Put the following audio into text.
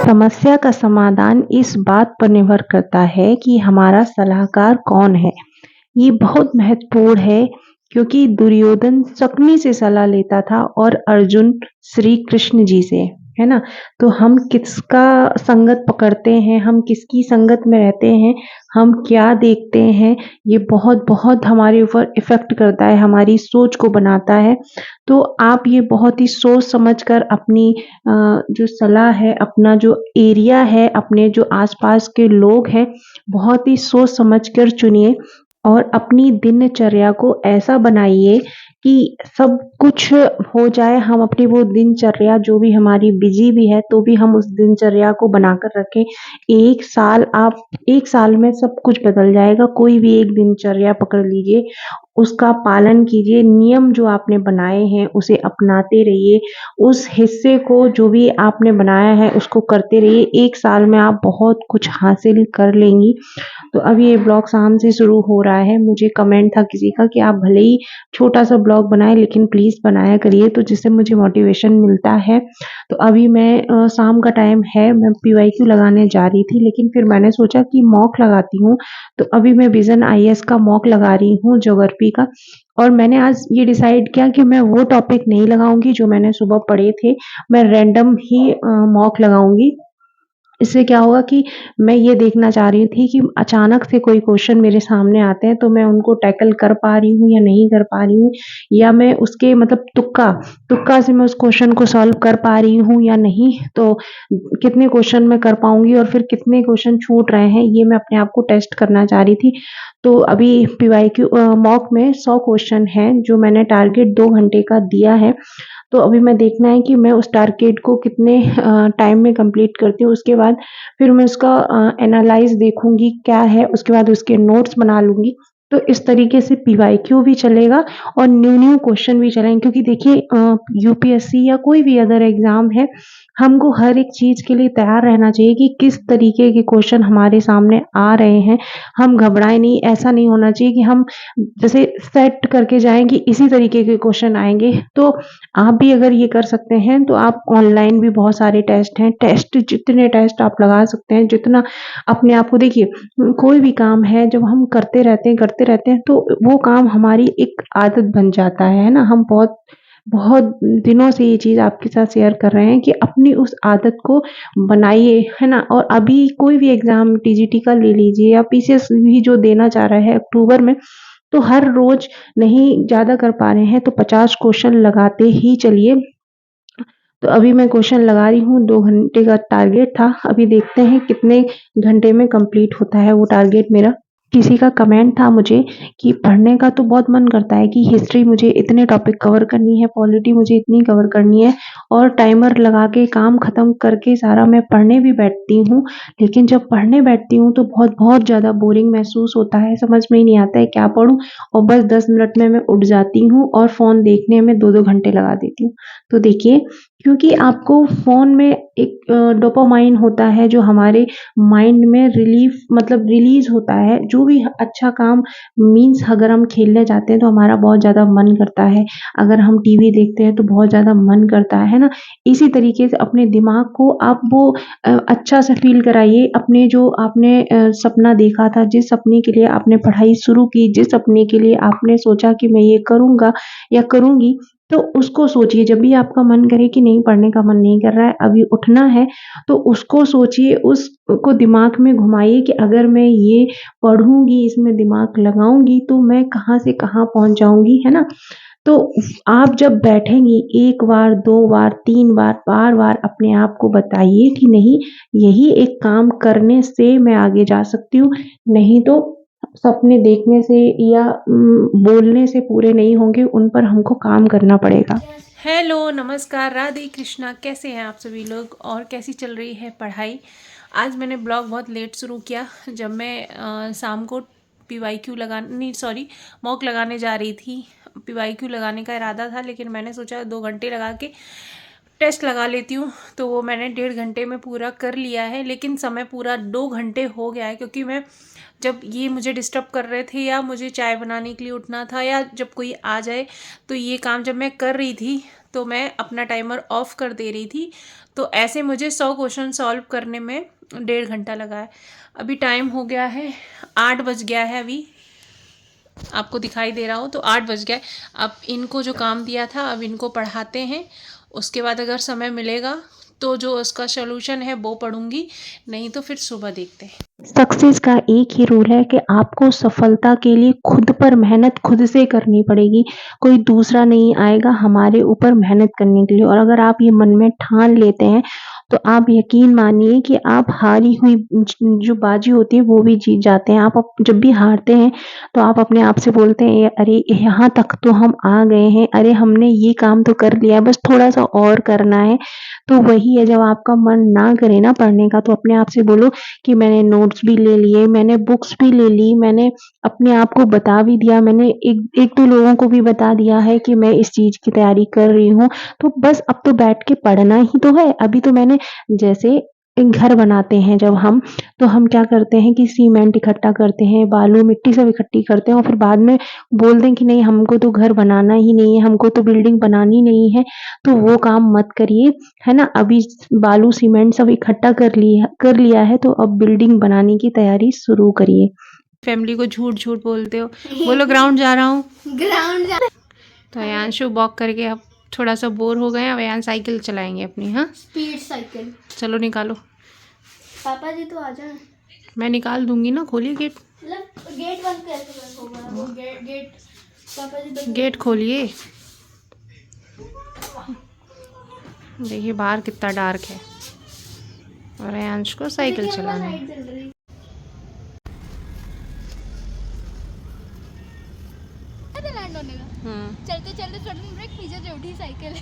समस्या का समाधान इस बात पर निर्भर करता है कि हमारा सलाहकार कौन है। ये बहुत महत्वपूर्ण है क्योंकि दुर्योधन शकुनी से सलाह लेता था और अर्जुन श्री कृष्ण जी से, है ना? तो हम किसका संगत पकड़ते हैं, हम किसकी संगत में रहते हैं, हम क्या देखते हैं, ये बहुत-बहुत हमारे ऊपर इफ़ेक्ट करता है, हमारी सोच को बनाता है। तो आप ये बहुत ही सोच समझ कर अपनी जो सलाह है, अपना जो एरिया है, अपने जो आस-पास के लोग हैं, बहुत ही सोच समझ कर चुनिए और अपनी दिनचर्या को ऐसा बनाइए कि सब कुछ हो जाए। हम अपनी वो दिनचर्या जो भी हमारी बिज़ी भी है, तो भी हम उस दिनचर्या को बनाकर रखें। 1 साल में सब कुछ बदल जाएगा। कोई भी एक दिनचर्या पकड़ लीजिए, उसका पालन कीजिए, नियम जो आपने बनाए हैं उसे अपनाते रहिए, उस हिस्से को जो भी आपने बनाया है उसको करते रहिए। 1 साल में आप बहुत कुछ हासिल कर लेंगी। तो अब ये ब्लॉग शाम से शुरू हो रहा है। मुझे कमेंट था किसी का कि आप भले ही छोटा-सा ब्लॉग बनाएँ लेकिन प्लीज़ बनाया करिए, तो जिससे मुझे मोटिवेशन मिलता है। तो अभी मैं शाम का टाइम है, मैं पीवाईक्यू लगाने जा रही थी लेकिन फिर मैंने सोचा कि मॉक लगाती हूँ। तो अभी मैं विज़न आईएएस का मॉक लगा रही हूँ ज्योग्राफी का, और मैंने आज ये डिसाइड किया कि मैं वो टॉपिक नहीं लगाऊँगी जो मैंने सुबह पढ़े थे। मैं रैंडम ही मॉक लगाऊँगी। इससे क्या होगा कि मैं ये देखना चाह रही थी कि अचानक से कोई क्वेश्चन मेरे सामने आते हैं तो मैं उनको टैकल कर पा रही हूँ या नहीं कर पा रही हूँ, या मैं उसके मतलब तुक्का से मैं उस क्वेश्चन को सॉल्व कर पा रही हूँ या नहीं। तो कितने क्वेश्चन मैं कर पाऊँगी और फिर कितने क्वेश्चन छूट रहे हैं, ये मैं अपने आप को टेस्ट करना चाह रही थी। तो अभी पीवाईक्यू मॉक में 100 क्वेश्चन हैं जो मैंने टारगेट 2 घंटे का दिया है। तो अभी मैं देखना है कि मैं उस टारगेट को कितने टाइम में कंप्लीट करती हूँ। उसके बाद फिर मैं उसका एनालाइज़ देखूँगी क्या है, उसके बाद उसके नोट्स बना लूँगी। तो इस तरीके से पीवाईक्यू भी चलेगा और न्यू-न्यू क्वेश्चन भी चलेंगे, क्योंकि देखिए यूपीएससी या कोई भी अदर एग्ज़ाम है, हमको हर एक चीज़ के लिए तैयार रहना चाहिए कि किस तरीके के क्वेश्चन हमारे सामने आ रहे हैं। हम घबराएँ नहीं, ऐसा नहीं होना चाहिए कि हम जैसे सेट करके जाएँ कि इसी तरीके के क्वेश्चन आएँगे। तो आप भी अगर ये कर सकते हैं तो आप ऑनलाइन भी बहुत सारे टेस्ट हैं, टेस्ट जितने टेस्ट आप लगा सकते हैं, जितना अपने आप को देखिए, कोई भी काम है जब हम करते रहते हैं तो वो काम हमारी एक आदत बन जाता है ना? हम बहुत बहुत दिनों से ये चीज़ आपके साथ शेयर कर रहे हैं कि अपनी उस आदत को बनाइए, है ना? और अभी कोई भी एग्ज़ाम टीजीटी का ले लीजिए या पीसीएस भी जो देना चाह रहा है अक्टूबर में, तो हर रोज़ नहीं ज़्यादा कर पा रहे हैं तो 50 क्वेश्चन लगाते ही चलिए। तो अभी मैं क्वेश्चन लगा रही हूँ, 2 घंटे का टारगेट था, अभी देखते हैं कितने घंटे में कंप्लीट होता है वो टारगेट मेरा। किसी का कमेंट था मुझे कि पढ़ने का तो बहुत मन करता है कि हिस्ट्री मुझे इतने टॉपिक कवर करनी है, पॉलिटी मुझे इतनी कवर करनी है और टाइमर लगा के काम खत्म करके सारा मैं पढ़ने भी बैठती हूँ। लेकिन जब पढ़ने बैठती हूँ तो बहुत ज़्यादा बोरिंग महसूस होता है, समझ में ही नहीं आता है क्या पढूँ, और बस 10 मिनट में मैं उठ जाती हूँ और फ़ोन देखने में 2-2 घंटे लगा देती हूँ। तो देखिए, क्योंकि आपको फ़ोन में एक डोपामाइन होता है जो हमारे माइंड में रिलीज़ होता है। जो भी अच्छा काम मीन्स अगर हम खेलने जाते हैं तो हमारा बहुत ज़्यादा मन करता है। अगर हम टीवी देखते हैं तो बहुत ज़्यादा मन करता है ना? इसी तरीके से अपने दिमाग को आप वो अच्छा सा फ़ील कराइए, अपने जो आपने सपना देखा था, जिस सपने के लिए आपने पढ़ाई शुरू की, जिस सपने के लिए आपने सोचा कि मैं ये करूँगा या करूँगी, तो उसको सोचिए। जब भी आपका मन करे कि नहीं पढ़ने का मन नहीं कर रहा है, अभी उठना है, तो उसको सोचिए, उसको दिमाग में घुमाइए कि अगर मैं ये पढ़ूँगी, इसमें दिमाग लगाऊँगी तो मैं कहाँ से कहाँ पहुँच जाऊँगी, है ना? तो आप जब बैठेंगी 1 बार, 2 बार, 3 बार, बार-बार अपने आप को बताइए कि नहीं, यही एक काम करने से मैं आगे जा सकती हूँ, नहीं तो सपने देखने से या बोलने से पूरे नहीं होंगे, उन पर हमको काम करना पड़ेगा। हेलो, नमस्कार, राधे कृष्णा। कैसे हैं आप सभी लोग और कैसी चल रही है पढ़ाई? आज मैंने ब्लॉग बहुत लेट शुरू किया, जब मैं शाम को पीवाईक्यू लगाने नहीं सॉरी मॉक लगाने जा रही थी। पीवाईक्यू लगाने का इरादा था लेकिन मैंने सोचा 2 घंटे लगा के टेस्ट लगा लेती हूँ। तो वो मैंने 1.5 घंटे में पूरा कर लिया है, लेकिन समय पूरा 2 घंटे हो गया है, क्योंकि मैं जब ये मुझे डिस्टर्ब कर रहे थे या मुझे चाय बनाने के लिए उठना था या जब कोई आ जाए, तो ये काम जब मैं कर रही थी तो मैं अपना टाइमर ऑफ कर दे रही थी। तो ऐसे मुझे 100 क्वेश्चन सॉल्व करने में 1.5 घंटा लगा है। अभी टाइम हो गया है 8 बज गया है, अभी आपको दिखाई दे रहा हो तो 8 बज गया। अब इनको जो काम दिया था अब इनको पढ़ाते हैं, उसके बाद अगर समय मिलेगा तो जो उसका सॉल्यूशन है वो पढ़ूंगी, नहीं तो फिर सुबह देखते हैं। सक्सेस का एक ही रूल है कि आपको सफलता के लिए खुद पर मेहनत खुद से करनी पड़ेगी। कोई दूसरा नहीं आएगा हमारे ऊपर मेहनत करने के लिए। और अगर आप ये मन में ठान लेते हैं तो आप यकीन मानिए कि आप हारी हुई जो बाजी होती है वो भी जीत जाते हैं। आप जब भी हारते हैं तो आप अपने आप से बोलते हैं अरे यहाँ तक तो हम आ गए हैं, अरे हमने ये काम तो कर लिया, बस थोड़ा सा और करना है। तो वही है, जब आपका मन ना करे ना पढ़ने का तो अपने आप से बोलो कि मैंने नोट्स भी ले लिए, मैंने बुक्स भी ले ली, मैंने अपने आप को बता भी दिया, मैंने एक दो लोगों को भी बता दिया है कि मैं इस चीज़ की तैयारी कर रही हूँ। तो बस अब तो बैठ के पढ़ना ही तो है। अभी तो मैंने जैसे एक घर बनाते हैं जब हम, तो हम क्या करते हैं कि सीमेंट इकट्ठा करते हैं, बालू, मिट्टी सब इकट्ठी करते हैं और फिर बाद में बोल दें कि नहीं हमको तो घर बनाना ही नहीं है, हमको तो बिल्डिंग बनानी नहीं है। तो वो काम मत करिए, है ना। अभी बालू, सीमेंट सब इकट्ठा कर लिया है तो अब बिल्डिंग बनाने की तैयारी शुरू करिए। फैमिली को झूठ झूठ बोलते हो। बोलो ग्राउंड जा रहा हूँ। ग्राउंड जा। तो अयांशु वॉक करके अब थोड़ा सा बोर हो गए हैं, अब अयान साइकिल चलाएंगे अपनी। हाँ स्पीड साइकिल। चलो निकालो। पापा जी तो आ जाए। मैं निकाल दूंगी ना, खोलिए गेट। मतलब गेट बंद कैसे बंद होगा? वो गेट पापा जी बंद। गेट खोलिए। देखिए बाहर कितना डार्क है और अयांश को साइकिल चलाना है। लाइट जल रही। लैंड होने का। चलते चलते सडन ब्रेक, पीछे से उठी साइकिल।